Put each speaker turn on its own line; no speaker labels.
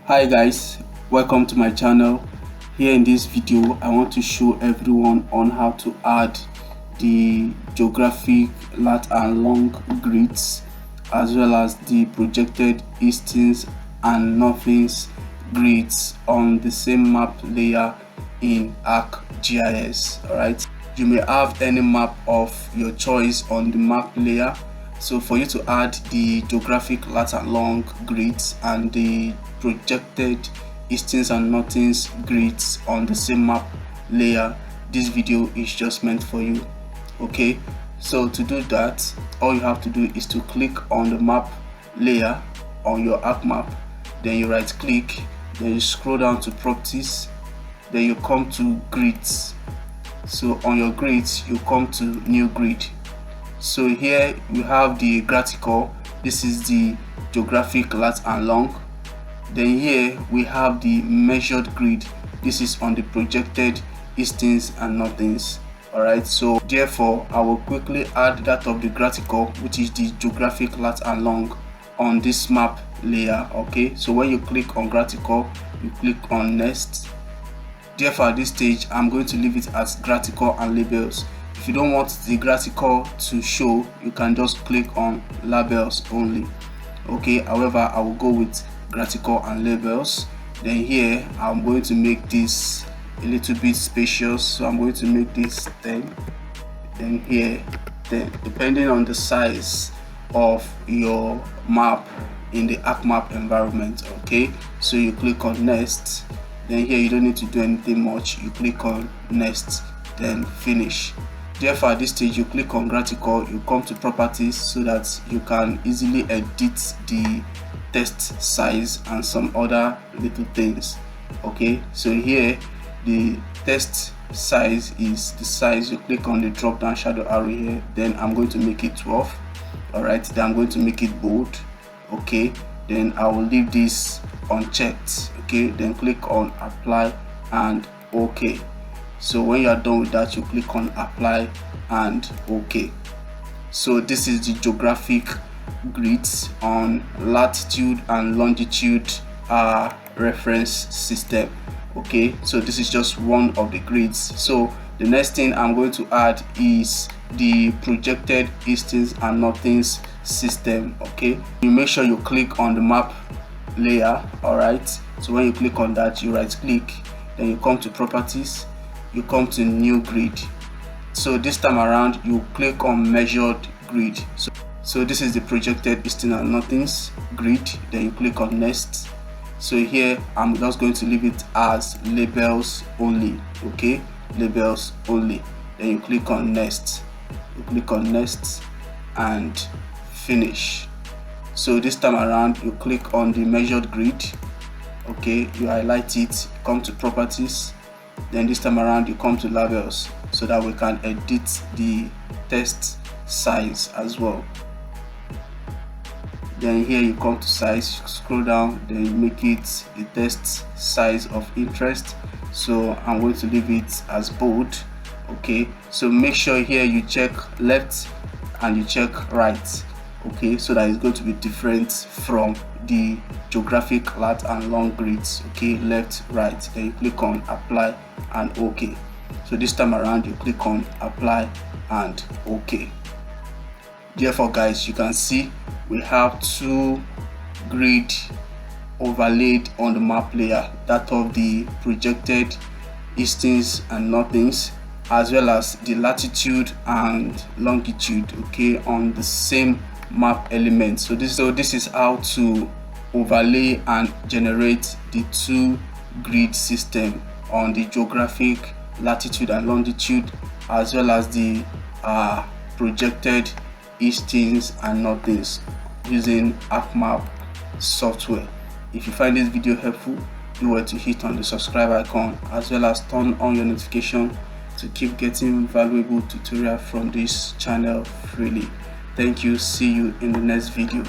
Hi guys, welcome to my channel. Here in this video I want to show everyone on how to add the geographic lat and long grids as well as the projected eastings and northings grids on the same map layer in ArcGIS. Alright, you may have any map of your choice on the map layer. So for you to add the geographic lat and long grids and the projected eastings and northings grids on the same map layer, this video is just meant for you. Okay, so to do that, all you have to do is to click on the map layer on your ArcMap, then you right click, then you scroll down to properties, then you come to grids. So on your grids you come to new grid. So here you have the gratical, this is the geographic lat and long. Then here we have the measured grid, this is on the projected eastings and northings. Alright, so therefore I will quickly add that of the gratical, which is the geographic lat and long, on this map layer. Okay, so when you click on gratical, you click on next. Therefore at this stage I'm going to leave it as gratical and labels. If you don't want the gratical to show, you can just click on labels only. Okay, however I will go with gratical and labels. Then here I'm going to make this a little bit spacious, so I'm going to make this 10. Then here 10, depending on the size of your map in the ArcMap environment. Okay, so you click on next. Then here you don't need to do anything much, you click on next, then finish. Therefore at this stage you click on gratical, you come to properties so that you can easily edit the text size and some other little things. Okay, so here the text size is the size. You click on the drop down shadow arrow here, then I'm going to make it 12. Alright, then I'm going to make it bold. Okay, then I will leave this unchecked. Okay, then click on apply and OK. So when you are done with that, you click on apply and OK. So this is the geographic grids on latitude and longitude reference system. Okay, so this is just one of the grids. So the next thing I'm going to add is the projected eastings and northings system. Okay, you make sure you click on the map layer. All right, so when you click on that, you right click, then you come to properties, you come to new grid. So this time around you click on measured grid. So this is the projected eastings and northings grid, then you click on next. So here I'm just going to leave it as labels only. Okay, labels only, then you click on next, you click on next and finish. So this time around you click on the measured grid. Okay, you highlight it, come to properties, then this time around you come to labels so that we can edit the text size as well. Then here you come to size, scroll down, then you make it the text size of interest. So I'm going to leave it as bold. Okay, so make sure here you check left and you check right. Okay, so that it's going to be different from the geographic lat and long grids. Okay, left, right, then you click on apply and OK. So this time around you click on apply and OK. Therefore guys, you can see we have two grid overlaid on the map layer, that of the projected eastings and northings as well as the latitude and longitude, okay, on the same map element. So this is how to overlay and generate the two grid system on the geographic latitude and longitude as well as the projected eastings and northings using ArcMap software. If you find this video helpful, do well to hit on the subscribe icon as well as turn on your notification to keep getting valuable tutorials from this channel freely. Thank you. See you in the next video.